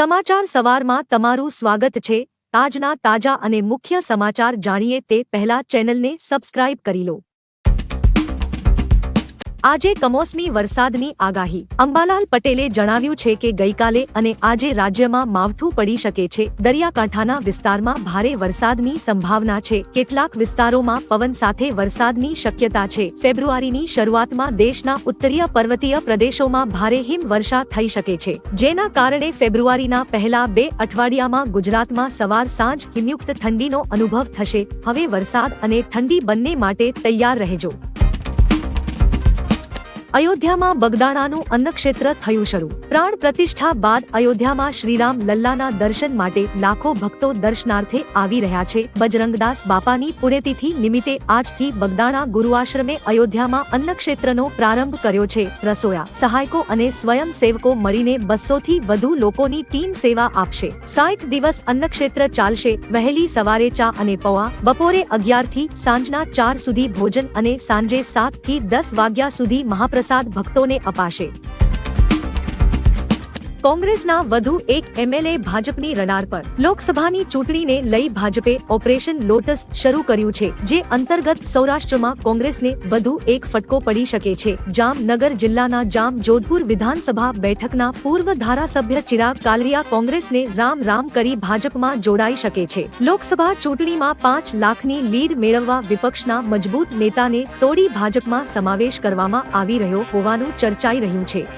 સમાચાર સવારમાં તમારું સ્વાગત છે। આજના તાજા અને મુખ્ય સમાચાર જાણીએ તે પહેલા ચેનલને સબસ્ક્રાઇબ કરી લો। આજે કમોસમી વરસાદની આગાહી। અંબાલાલ પટેલે જણાવ્યું છે કે ગઈકાલે અને આજે રાજ્યમાં માવઠું પડી શકે છે। દરિયાકાંઠાના વિસ્તારમાં ભારે વરસાદની સંભાવના છે। કેટલાક વિસ્તારોમાં પવન સાથે વરસાદની શક્યતા છે। ફેબ્રુઆરીની શરૂઆતમાં દેશના ઉત્તરીય પર્વતીય પ્રદેશોમાં ભારે હિમવર્ષા થઈ શકે છે, જેના કારણે ફેબ્રુઆરીના પહેલા 2 અઠવાડિયામાં ગુજરાતમાં સવાર સાંજ હિમયુક્ત ઠંડીનો અનુભવ થશે। હવે વરસાદ અને ઠંડી બંને માટે તૈયાર રહેજો। અયોધ્યામાં બગદાણાનું અન્નક્ષેત્ર થયું શરૂ। પ્રાણ પ્રતિષ્ઠા બાદ અયોધ્યામાં શ્રીરામ લલ્લાના દર્શન માટે લાખો ભક્તો દર્શનાર્થે આવી રહ્યા છે। બજરંગદાસ બાપાની પુણ્યતિથિ નિમિત્તે આજથી બગદાણા ગુરુઆશ્રમે અયોધ્યામાં અન્નક્ષેત્રનો પ્રારંભ કર્યો છે। રસોયા, સહાયકો અને સ્વયંસેવકો મળીને 200થી વધુ લોકોની ટીમ સેવા આપશે। 60 દિવસ અન્નક્ષેત્ર ચાલશે। વહેલી સવારે ચા અને પૌવા, બપોરે 11 થી સાંજના 4 સુધી ભોજન અને સાંજે 7 થી 10 વાગ્યા સુધી મહાપ્રસાદ ભક્તોને અપાશે। કોંગ્રેસના વધુ એક એમએલએ ભાજપની રડાર પર। લોકસભાની ચૂંટણીને લઈ ભાજપે ઓપરેશન લોટસ શરૂ કર્યું છે, જે અંતર્ગત સૌરાષ્ટ્રમાં કોંગ્રેસને વધુ એક ફટકો પડી શકે છે। જામનગર જિલ્લાના જામ જોધપુર વિધાનસભા બેઠકના પૂર્વ ધારાસભ્ય ચિરાગ કાલરિયા કોંગ્રેસને રામ કરી ભાજપમાં જોડાઈ શકે છે। લોકસભા ચૂંટણીમાં 5 લાખની લીડ મેળવવા વિપક્ષના મજબૂત નેતાને તોડી ભાજપમાં સમાવેશ કરવામાં આવી રહ્યો હોવાનું ચર્ચાઈ રહ્યું છે।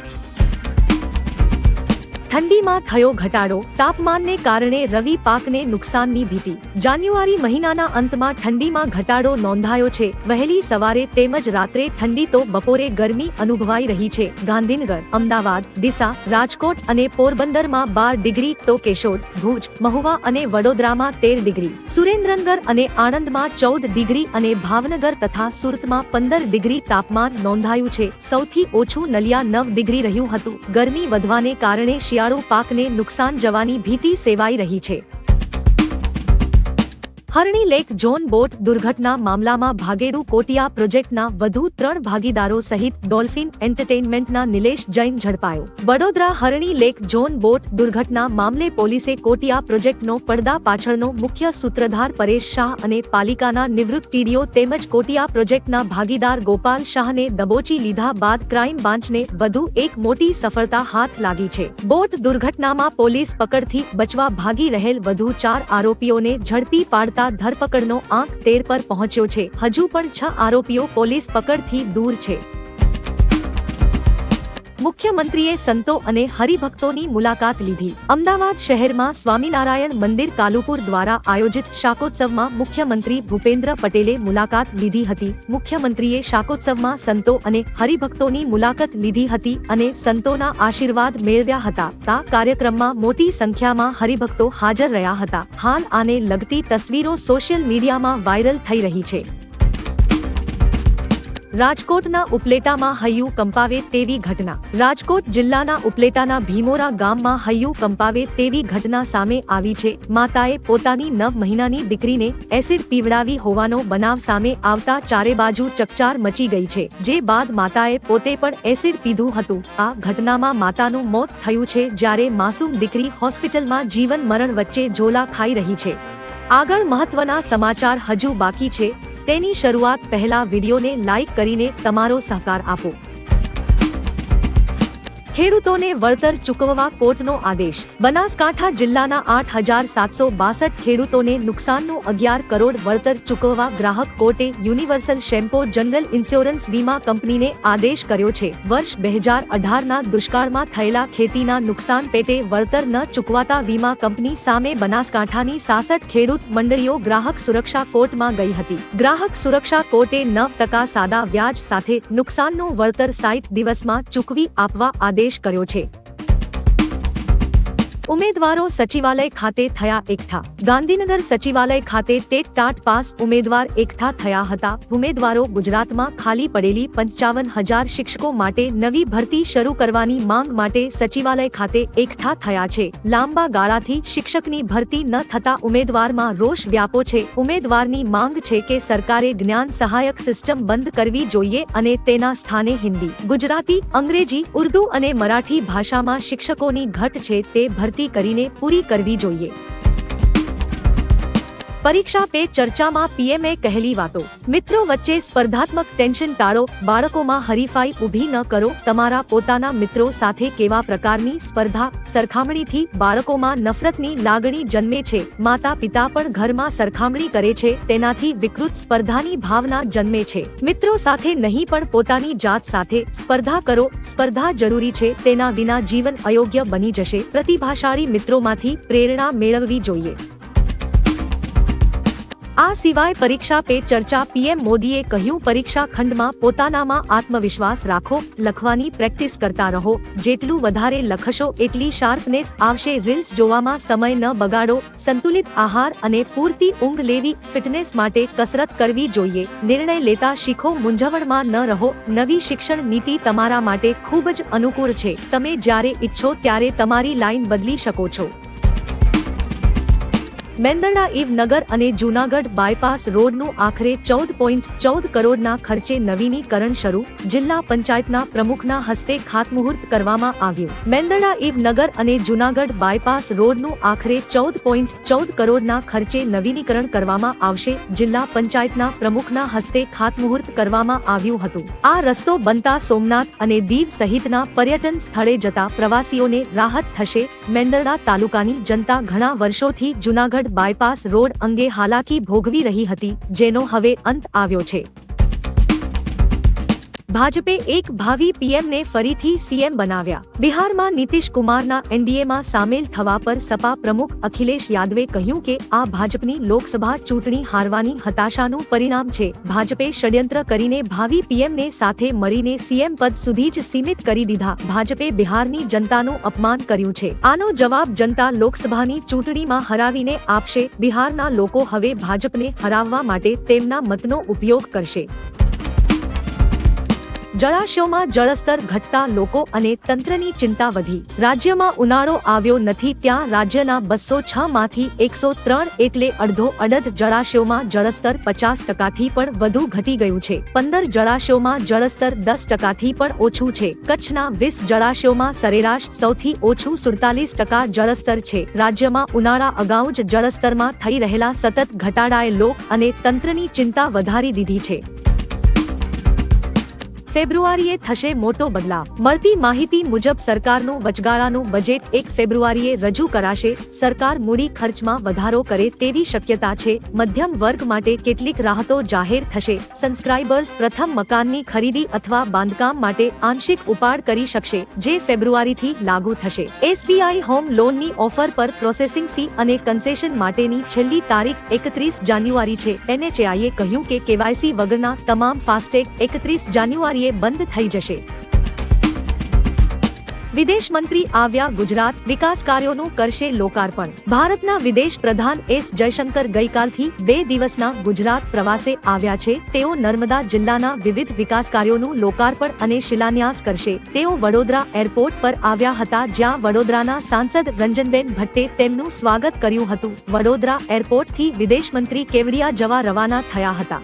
ઠંડીમાં થયો ઘટાડો। તાપમાનને કારણે રવિ પાકને નુકસાનની ભીતિ। જાન્યુઆરી મહિનાના અંતમાં ઠંડીમાં ઘટાડો નોંધાયો છે। વહેલી સવારે તેમજ રાત્રે ઠંડી તો બપોરે ગરમી અનુભવાઈ રહી છે। ગાંધીનગર, અમદાવાદ, ડીસા, રાજકોટ અને પોરબંદરમાં 12 ડિગ્રી તો કેશોદ, ભુજ, મહુવા અને વડોદરામાં 13 ડિગ્રી, સુરેન્દ્રનગર અને આણંદમાં 14 ડિગ્રી અને ભાવનગર તથા સુરતમાં 15 ડિગ્રી તાપમાન નોંધાયું છે। સૌથી ઓછું નલિયા 9 ડિગ્રી રહ્યું હતું। ગરમી વધવાને કારણે શિયાળુ પાકને નુકસાન જવાની ભીતિ સેવાઈ રહી છે। હરણી લેક ઝોન બોટ દુર્ઘટના મામલામાં ભાગેડુ કોટિયા પ્રોજેક્ટના વધુ 3 ભાગીદારો સહિત ડોલ્ફિન એન્ટરટેઇનમેન્ટના નિલેશ જૈન ઝડપાયો। વડોદરા હરણી લેક ઝોન બોટ દુર્ઘટના મામલે પોલીસે કોટિયા પ્રોજેક્ટનો પડદા પાછળનો મુખ્ય સૂત્રધાર પરેશ શાહ અને પાલિકાના નિવૃત્ત ટીડીઓ તેમજ કોટિયા પ્રોજેક્ટના ભાગીદાર ગોપાલ શાહને દબોચી લીધા બાદ ક્રાઇમ બ્રાન્ચને વધુ એક મોટી સફળતા હાથ લાગી છે। બોટ દુર્ઘટનામાં પોલીસ પકડથી બચવા ભાગી રહેલ વધુ 4 આરોપીઓને ઝડપી પાડતા ધરપકડનો આંક 13 પર પહોંચ્યો છે। હજુ પણ 6 આરોપીઓ પોલીસ પકડથી દૂર છે। મુખ્યમંત્રીએ સંતો અને હરિભક્તોની મુલાકાત લીધી। અમદાવાદ શહેરમાં સ્વામિનારાયણ મંદિર કાલુપુર દ્વારા આયોજિત શાકોત્સવમાં મુખ્યમંત્રી ભૂપેન્દ્ર પટેલે મુલાકાત લીધી હતી। મુખ્યમંત્રીએ શાકોત્સવમાં સંતો અને હરિભક્તોની મુલાકાત લીધી હતી અને સંતોના આશીર્વાદ મેળવ્યા હતા। આ કાર્યક્રમમાં મોટી સંખ્યામાં હરિભક્તો હાજર રહ્યા હતા। હાલ આને લગતી તસવીરો સોશિયલ મીડિયામાં વાયરલ થઈ રહી છે। રાજકોટના ઉપલેટામાં હૈયું કંપાવે તેવી ઘટના। રાજકોટ જિલ્લાના ઉપલેટાના ભીમોરા ગામમાં હૈયું કંપાવે તેવી ઘટના સામે આવી છે। માતાએ પોતાની 9 મહિનાની દીકરીને એસિડ પીવડાવી હોવાનો બનાવ સામે આવતા ચારે બાજુ ચકચાર મચી ગઈ છે, જે બાદ માતાએ પોતે પણ એસિડ પીધું હતું। આ ઘટનામાં માતાનું મોત થયું છે, જ્યારે માસૂમ દીકરી હોસ્પિટલમાં જીવન મરણ વચ્ચે ઝોલા ખાઈ રહી છે। આગળ મહત્વના સમાચાર હજુ બાકી છે, તેની શરૂઆત પહેલા વિડીયોને લાઇક કરીને તમારો સહકાર આપો। ખેડૂતોને વળતર ચૂકવવા કોર્ટનો આદેશ। બનાસકાંઠા જિલ્લાના 8762 ખેડૂતોને નુકસાનનું 11 કરોડ વળતર ચૂકવવા ગ્રાહક કોર્ટે યુનિવર્સલ શેમ્પો જનરલ ઇન્સ્યોરન્સ વીમા કંપનીને આદેશ કર્યો છે। વર્ષ 2018ના દુષ્કાળમાં થયેલા ખેતીના નુકસાન પેટે વળતર ન ચૂકવાતા વીમા કંપની સામે બનાસકાંઠાની 66 ખેડૂત મંડળીઓ ગ્રાહક સુરક્ષા કોર્ટમાં ગઈ હતી। ગ્રાહક સુરક્ષા કોર્ટે 9% સાદા વ્યાજ સાથે નુકસાનનું વળતર 60 દિવસમાં ચૂકવી આપવા આદેશ કર્યો છે। ઉમેદવારો સચિવાલય ખાતે થયા એકઠા। ગાંધીનગર સચિવાલય ખાતે ટેટ ટાટ પાસ ઉમેદવાર એકઠા થયા હતા। ઉમેદવારો ગુજરાતમાં ખાલી પડેલી 55,000 શિક્ષકો માટે નવી ભરતી શરૂ કરવાની માંગ માટે સચિવાલય ખાતે એકઠા થયા છે। લાંબા ગાળાથી શિક્ષકની ભરતી ન થતા ઉમેદવારમાં રોષ વ્યાપ્યો છે। ઉમેદવારની માંગ છે કે સરકારે જ્ઞાન સહાયક સિસ્ટમ બંધ કરવી જોઈએ અને તેના સ્થાને હિન્દી, ગુજરાતી, અંગ્રેજી, ઉર્દુ અને મરાઠી ભાષામાં શિક્ષકોની ઘટ છે તે ભરતી ભરતી કરીને પૂરી કરવી જોઈએ। પરીક્ષા પે ચર્ચામાં પીએમએ કહેલી વાતો। મિત્રો વચ્ચે સ્પર્ધાત્મક ટેન્શન ટાળો, બાળકોમાં હરીફાઈ ઊભી ન કરો। તમારા પોતાના મિત્રો સાથે કેવા પ્રકારની સ્પર્ધા, સરખામણીથી બાળકોમાં નફરતની લાગણી જન્મે છે। માતા પિતા પણ ઘરમાં સરખામણી કરે છે, તેનાથી વિકૃત સ્પર્ધાની ભાવના જન્મે છે। મિત્રો સાથે નહીં પણ પોતાની જાત સાથે સ્પર્ધા કરો। સ્પર્ધા જરૂરી છે, તેના વિના જીવન અયોગ્ય બની જશે। પ્રતિભાશાળી મિત્રોમાંથી પ્રેરણા મેળવવી જોઈએ। આ સિવાય પરીક્ષા પે ચર્ચા પીએમ મોદીએ કહ્યું, પરીક્ષા ખંડમાં પોતાનામાં આત્મવિશ્વાસ રાખો, લખવાની પ્રેક્ટિસ કરતા રહો। જેટલું વધારે લખશો એટલી શાર્પનેસ આવશે। રીલ્સ જોવામાં સમય ન બગાડો, સંતુલિત આહાર અને પૂરતી ઊંઘ લેવી। ફિટનેસ માટે કસરત કરવી જોઈએ। નિર્ણય લેતા શીખો, મૂંઝવણમાં ન રહો। નવી શિક્ષણ નીતિ તમારા માટે ખૂબ જ અનુકૂળ છે। તમે જ્યારે ઈચ્છો ત્યારે તમારી લાઈન બદલી શકો છો। મેંદરડા ઇવનગર અને જૂનાગઢ બાયપાસ રોડનું આખરે 14.14 કરોડના ખર્ચે નવીનીકરણ શરૂ। જિલ્લા પંચાયતના પ્રમુખના હસ્તે ખાતમુહૂર્ત કરવામાં આવ્યું। મેંદરડા ઇવનગર અને જૂનાગઢ બાયપાસ રોડનું આખરે 14.14 કરોડના ખર્ચે નવીનીકરણ કરવામાં આવશે। જિલ્લા પંચાયતના પ્રમુખના હસ્તે ખાતમુહૂર્ત કરવામાં આવ્યું હતું। આ રસ્તો બનતા સોમનાથ અને દીવ સહિતના પર્યટન સ્થળે જતા પ્રવાસીઓને રાહત થશે। મેંદરડા તાલુકાની જનતા ઘણા વર્ષોથી જૂનાગઢ બાયપાસ રોડ અંગે હાલાકી ભોગવી રહી હતી, જેનો હવે અંત આવ્યો છે। ભાજપે એક ભાવિ પીએમને ફરીથી સીએમ બનાવ્યા। બિહારમાં નીતિશ કુમારના એનડીએમાં સામેલ થવા પર સપા પ્રમુખ અખિલેશ યાદવે કહ્યું કે આ ભાજપની લોકસભા ચૂંટણી હારવાની હતાશાનું પરિણામ છે। ભાજપે ષડયંત્ર કરીને ભાવિ પીએમને સાથે મળીને સીએમ પદ સુધી જ સીમિત કરી દીધા। ભાજપે બિહારની જનતાનું અપમાન કર્યું છે। આનો જવાબ જનતા લોકસભાની ચૂંટણીમાં હરાવીને આપશે। બિહારના લોકો હવે ભાજપને હરાવવા માટે તેમના મતનો ઉપયોગ કરશે। જળાશયોમાં જળસ્તર ઘટતા લોકો અને તંત્રની ચિંતા વધી। રાજ્યમાં ઉનાળો આવ્યો નથી ત્યાં રાજ્યના 206 માંથી 103 એટલે અડધોઅડધ જળાશયોમાં જળસ્તર 50%થી પણ વધુ ઘટી ગયું છે। 15 જળાશયોમાં જળસ્તર 10%થી પણ ઓછું છે। કચ્છના 20 જળાશયોમાં સરેરાશ સૌથી ઓછું 47% જળસ્તર છે। રાજ્યમાં ઉનાળા અગાઉ જ જળસ્તરમાં થઈ રહેલા સતત ઘટાડાએ લોક અને તંત્રની ચિંતા વધારી દીધી છે। ફેબ્રુઆરીએ થશે મોટો બદલાવ। મળતી માહિતી મુજબ સરકારનું વચગાળાનું બજેટ 1 ફેબ્રુઆરીએ રજૂ કરાશે। સરકાર મૂડી ખર્ચમાં વધારો કરે તેવી શક્યતા છે। મધ્યમ વર્ગ માટે કેટલીક રાહતો જાહેર થશે। સબસ્ક્રાઇબર્સ પ્રથમ મકાનની ખરીદી અથવા બાંધકામ માટે આંશિક ઉપાડ કરી શકશે, જે ફેબ્રુઆરીથી લાગુ થશે। એસબીઆઈ હોમ લોનની ઓફર પર પ્રોસેસિંગ ફી અને કન્સેશન માટેની છેલ્લી તારીખ 31 જાન્યુઆરી છે। એનએચએઆઈએ કહ્યું કે કેવાયસી વગરના તમામ ફાસ્ટેગ 31 જાન્યુઆરી બંધ થઈ જશે। વિદેશ મંત્રી આવ્યા ગુજરાત, વિકાસ કાર્યોનું કરશે લોકાર્પણ। ભારતના વિદેશ પ્રધાન એસ જયશંકર ગઈકાલથી 2 દિવસના ગુજરાત પ્રવાસે આવ્યા છે। તેઓ નર્મદા જિલ્લાના વિવિધ વિકાસ કાર્યોનું લોકાર્પણ અને શિલાન્યાસ કરશે। તેઓ વડોદરા એરપોર્ટ પર આવ્યા હતા, જ્યાં વડોદરાના સાંસદ રંજનબેન ભટ્ટે તેમનું સ્વાગત કર્યું હતું। વડોદરા એરપોર્ટથી વિદેશ મંત્રી કેવડિયા જવા રવાના થયા હતા।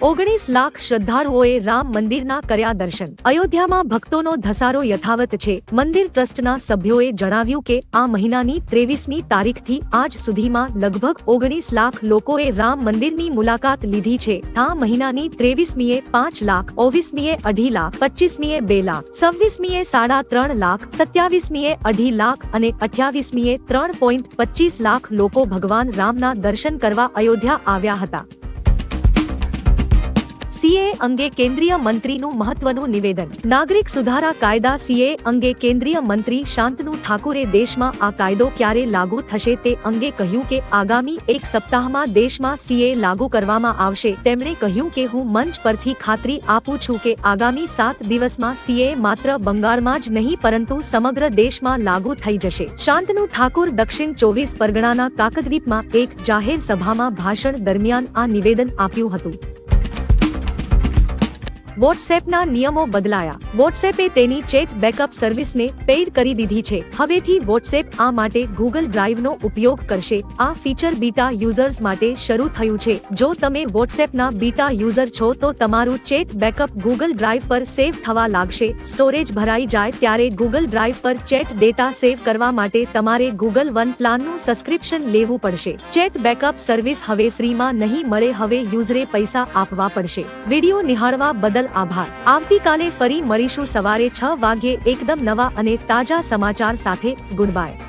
19 લાખ શ્રદ્ધાળુઓએ રામ મંદિરના કર્યા દર્શન। અયોધ્યામાં ભક્તોનો ધસારો યથાવત છે। મંદિર ટ્રસ્ટના સભ્યોએ જણાવ્યું કે આ મહિનાની 23મી તારીખથી આજ સુધીમાં લગભગ 19 લાખ લોકોએ રામ મંદિરની મુલાકાત લીધી છે। આ મહિનાની 23મીએ 5 લાખ, 24મીએ 2.5 લાખ, 25મીએ 2 લાખ, 26મીએ 3.5 લાખ, 27મીએ 2.5 લાખ અને 28મીએ 3.25 લાખ લોકો ભગવાન રામના દર્શન કરવા અયોધ્યા આવ્યા હતા। સીએ અંગે કેન્દ્રીય મંત્રીનું મહત્વનું નિવેદન। નાગરિક સુધારા કાયદા સીએ અંગે કેન્દ્રીય મંત્રી શાંતનુ ઠાકુરે દેશમાં આ કાયદો ક્યારે લાગુ થશે તે અંગે કહ્યું કે આગામી 1 સપ્તાહમાં દેશમાં સીએ લાગુ કરવામાં આવશે। તેમણે કહ્યું કે હું મંચ પરથી ખાતરી આપું છું કે આગામી 7 દિવસમાં સીએ માત્ર બંગાળમાં જ નહીં પરંતુ સમગ્ર દેશમાં લાગુ થઈ જશે। શાંતનુ ઠાકુર દક્ષિણ 24 પરગણાના કાકદ્વીપમાં એક જાહેર સભામાં ભાષણ દરમિયાન આ નિવેદન આપ્યું હતું। વોટ્સએપના નિયમો બદલાયા. વોટ્સએપે તેની ચેટ બેકઅપ સર્વિસને પેઇડ કરી દીધી છે. હવેથી વોટ્સએપ આ માટે ગૂગલ ડ્રાઈવનો ઉપયોગ કરશે. આ ફીચર બીટા યુઝર્સ માટે શરૂ થયું છે. જો તમે વોટ્સએપના બીટા યુઝર છો તો તમારું ચેટ બેકઅપ ગૂગલ ડ્રાઈવ પર સેવ થવા લાગશે. સ્ટોરેજ ભરાઈ જાય ત્યારે ગૂગલ ડ્રાઈવ પર ચેટ ડેટા સેવ કરવા માટે તમારે ગૂગલ વન પ્લાનનું સબસ્ક્રિપ્શન લેવું પડશે. ચેટ બેકઅપ સર્વિસ હવે ફ્રીમાં નહીં મળે. હવે યુઝરે પૈસા આપવા પડશે. વિડીયો નિહાળવા બદલ આભાર. આવતીકાલે ફરી મળીશું સવારે 6 વાગ્યે એકદમ નવા અને તાજા સમાચાર સાથે. Good bye.